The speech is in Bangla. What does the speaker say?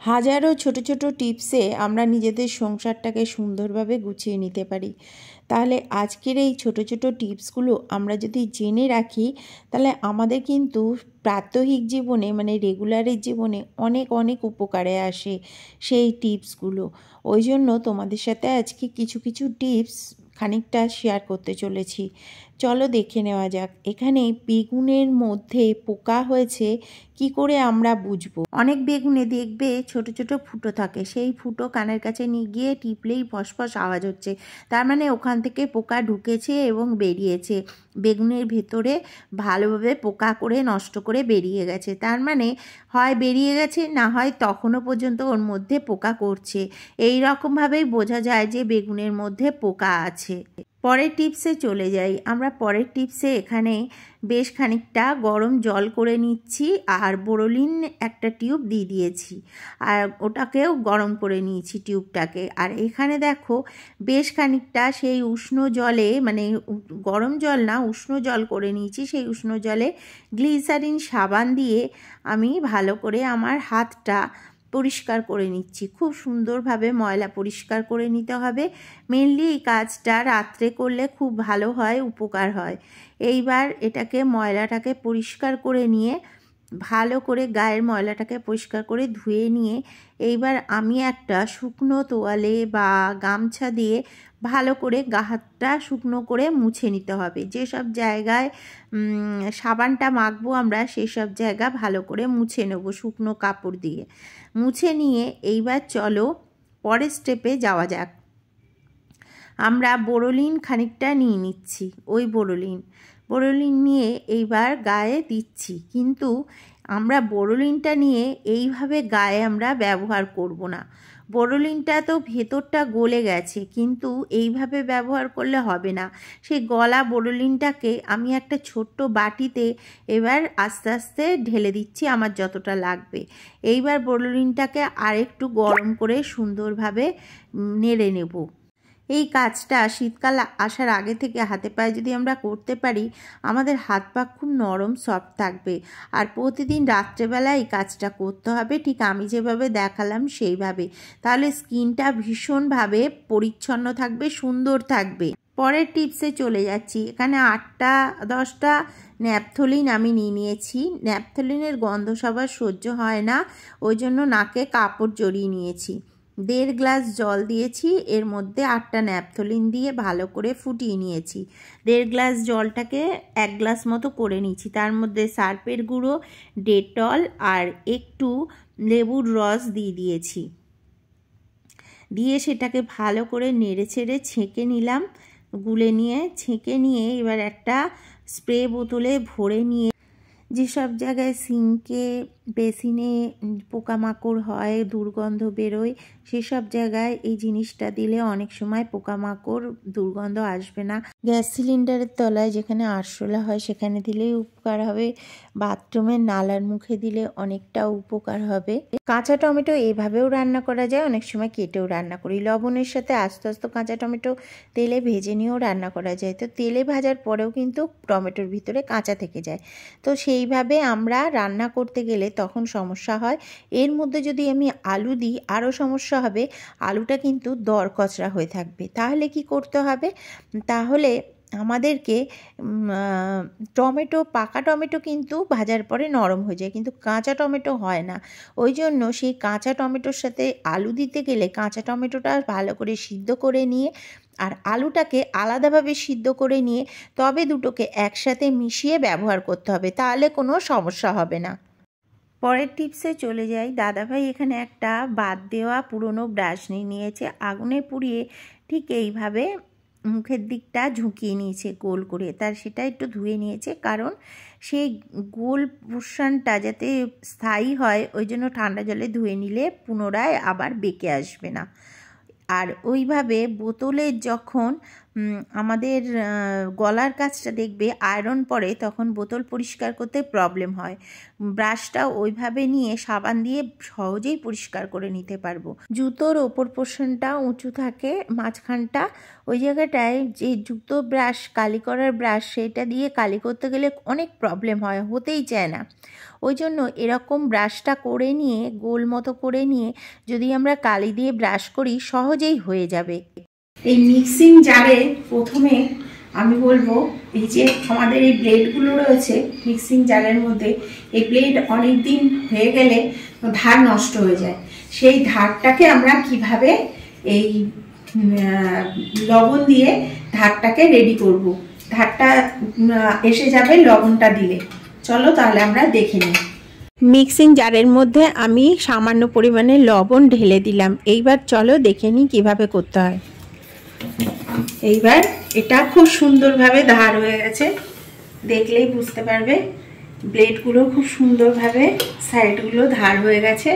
হাজারো ছোট ছোট টিপসে আমরা নিজেদের সংসারটাকে সুন্দরভাবে গুছিয়ে নিতে পারি। তাহলে আজকের এই ছোট ছোট টিপসগুলো আমরা যদি জেনে রাখি, তাহলে আমাদের কিন্তু প্রাত্যহিক জীবনে মানে রেগুলারের জীবনে অনেক অনেক উপকারে আসে সেই টিপসগুলো। ওই জন্য তোমাদের সাথে আজকে কিছু কিছু টিপস খানিকটা শেয়ার করতে চলেছি। চলো দেখে নেওয়া যাক। এখানে বেগুনের মধ্যে পোকা হয়েছে কি করে আমরা বুঝবো। অনেক বেগুনে দেখবে ছোট ছোট ফুটো থাকে, সেই ফুটো কানের কাছে নিয়ে গিয়ে টিপলেই ফসফস আওয়াজ হচ্ছে, তার মানে ওখান থেকে পোকা ঢুকেছে এবং বেরিয়েছে। বেগুনের ভেতরে ভালোভাবে পোকা করে নষ্ট করে বেরিয়ে গেছে, তার মানে হয় বেরিয়ে গেছে, না হয় তখনও পর্যন্ত ওর মধ্যে পোকা করছে। এই রকমভাবেই বোঝা যায় যে বেগুনের মধ্যে পোকা আছে। পরের টিপসে চলে যাই। আমরা পরের টিপসে এখানে বেশ খানিকটা গরম জল করে নিচ্ছি আর বোরোলিন একটা টিউব দিয়ে দিয়েছি আর ওটাকেও গরম করে নিয়েছি টিউবটাকে। আর এখানে দেখো বেশ খানিকটা সেই উষ্ণ জলে, মানে গরম জল না, উষ্ণ জল করে নিয়েছি। সেই উষ্ণ জলে গ্লিসারিন সাবান দিয়ে আমি ভালো করে আমার হাতটা পরিষ্কার করে নিচ্ছি। খুব সুন্দরভাবে ময়লা পরিষ্কার করে নিতে হবে। মেনলি এই কাজটা রাত্রে করলে খুব ভালো হয়, উপকার হয়। এইবার এটাকে ময়লাটাকে পরিষ্কার করে নিয়ে ভালো করে গায়ের ময়লাটাকে পরিষ্কার করে ধুয়ে নিয়ে এইবার আমি একটা শুকনো তোয়ালে বা গামছা দিয়ে ভালো করে গা হাতটা শুকনো করে মুছে নিতে হবে। যেসব জায়গায় সাবানটা মাখবো আমরা সেসব জায়গা ভালো করে মুছে নেব শুকনো কাপড় দিয়ে। মুছে নিয়ে এইবার চলো পরের স্টেপে যাওয়া যাক। আমরা বোরোলিন খানিকটা নিয়ে নিচ্ছি। ওই বোরোলিন নিয়ে এইবার গায়ে দিচ্ছি, কিন্তু আমরা বোরোলিনটা নিয়ে এইভাবে গায়ে আমরা ব্যবহার করব না। বোরোলিনটা তো ভেতরটা গলে গেছে, কিন্তু এইভাবে ব্যবহার করলে হবে না। সেই গলা বোরোলিনটাকে আমি একটা ছোট্ট বাটিতে এবার আস্তে আস্তে ঢেলে দিচ্ছি আমার যতটা লাগবে। এইবার বোরোলিনটাকে আরেকটু গরম করে সুন্দরভাবে নেড়ে নেব। এই কাজটা শীতকাল আসার আগে থেকে হাতে পায়ে যদি আমরা করতে পারি, আমাদের হাত পা খুব নরম সফট থাকবে। আর প্রতিদিন রাত্রেবেলা এই কাজটা করতে হবে, ঠিক আমি যেভাবে দেখালাম সেইভাবে। তাহলে স্কিনটা ভীষণভাবে পরিচ্ছন্ন থাকবে, সুন্দর থাকবে। পরের টিপসে চলে যাচ্ছি। এখানে 8-10টা ন্যাপথলিন আমি নিয়ে নিয়েছি। ন্যাপথলিনের গন্ধ সবার সহ্য হয় না, ওই জন্য নাকে কাপড় জড়িয়ে নিয়েছি। 1.5 গ্লাস জল দিয়েছি, এর মধ্যে 8টা ন্যাপথলিন দিয়ে ভালো করে ফুটিয়ে নিয়েছি। 1.5 গ্লাস জলটাকে 1 গ্লাস মতো করে নিয়েছি। তার মধ্যে সার্ফের গুঁড়ো, ডেটল আর একটু লেবুর রস দিয়ে দিয়েছি। দিয়ে সেটাকে ভালো করে নেড়ে ছেড়ে ছেঁকে নিলাম। গুলে নিয়ে ছেঁকে নিয়ে এবার একটা স্প্রে বোতলে ভরে নিয়ে, যেসব জায়গায় সিঙ্কে বেসিনে পোকামাকড় হয়, দুর্গন্ধ বেরোয়, সেসব জায়গায় এই জিনিসটা দিলে অনেক সময় পোকামাকড় দুর্গন্ধ আসবে না। গ্যাস সিলিন্ডারের তলায় যেখানে আরশোলা হয় সেখানে দিলেই উপকার হবে। বাথরুমের নালার মুখে দিলে অনেকটা উপকার হবে। কাঁচা টমেটো এভাবেও রান্না করা যায়, অনেক সময় কেটেও রান্না করি। লবণের সাথে আস্তে আস্তে কাঁচা টমেটো তেলে ভেজে নিয়েও রান্না করা যায়। তো তেলে ভাজার পরেও কিন্তু টমেটোর ভিতরে কাঁচা থেকে যায়, তো সেইভাবে আমরা রান্না করতে গেলে তখন সমস্যা হয়। এর মধ্যে যদি আমি আলু দিই আরও সমস্যা হবে, আলুটা কিন্তু দরকচরা হয়ে থাকবে। তাহলে কি করতে হবে? তাহলে আমাদেরকে পাকা টমেটো কিন্তু ভাজার পরে নরম হয়ে যায়, কিন্তু কাঁচা টমেটো হয় না। ওই জন্য সেই কাঁচা টমেটোর সাথে আলু দিতে গেলে কাঁচা টমেটোটা ভালো করে সিদ্ধ করে নিয়ে আর আলুটাকে আলাদাভাবে সিদ্ধ করে নিয়ে তবে দুটোকে একসাথে মিশিয়ে ব্যবহার করতে হবে, তাহলে কোনো সমস্যা হবে না। পরের টিপসে চলে যাই। দাদাভাই এখানে একটা বাদ দেওয়া পুরনো ব্রাশ নিয়েছে, আগুনে পুড়িয়ে ঠিক এইভাবে মুখের দিকটা ঝুঁকিয়ে নিয়েছে গোল করে, তার সেটা একটু ধুয়ে নিয়েছে, কারণ সেই গোল পোর্শনটা যাতে স্থায়ী হয় ওই জন্য ঠান্ডা জলে ধুয়ে নিলে পুনরায় আবার বেঁকে আসবে না। আর ওইভাবে বোতলে যখন আমাদের গলার কাছটা দেখবে আয়রন পড়ে, তখন বোতল পরিষ্কার করতে প্রবলেম হয়। ব্রাশটা ওইভাবে নিয়ে সাবান দিয়ে সহজেই পরিষ্কার করে নিতে পারবো। জুতোর ওপর পোর্শনটা উঁচু থাকে, মাঝখানটা ওই জায়গাটায় যে জুতো ব্রাশ, কালি করার ব্রাশ, সেটা দিয়ে কালি করতে গেলে অনেক প্রবলেম হয়, হতেই চায় না। ওই জন্য এরকম ব্রাশটা করে নিয়ে, গোল মতো করে নিয়ে যদি আমরা কালি দিয়ে ব্রাশ করি সহজেই হয়ে যাবে। এই মিক্সিং জারে প্রথমে আমি বলবো, এই যে আমাদের এই ব্লেডগুলো রয়েছে মিক্সিং জারের মধ্যে, এই ব্লেড অনেক দিন হয়ে গেলে ধার নষ্ট হয়ে যায়। সেই ধারটাকে আমরা কিভাবে এই লবণ দিয়ে ধারটাকে রেডি করব। ধারটা এসে যাবে লবণটা দিলে। চলো তাহলে আমরা দেখে নিই। মিক্সিং জারের মধ্যে আমি সামান্য পরিমাণে লবণ ঢেলে দিলাম। এইবার চলো দেখে নিই কীভাবে করতে হয়। এইবার এটা খুব সুন্দরভাবে ধার হয়ে গেছে, দেখলেই বুঝতে পারবে। ব্লেডগুলো খুব সুন্দরভাবে সাইডগুলো ধার হয়ে গেছে।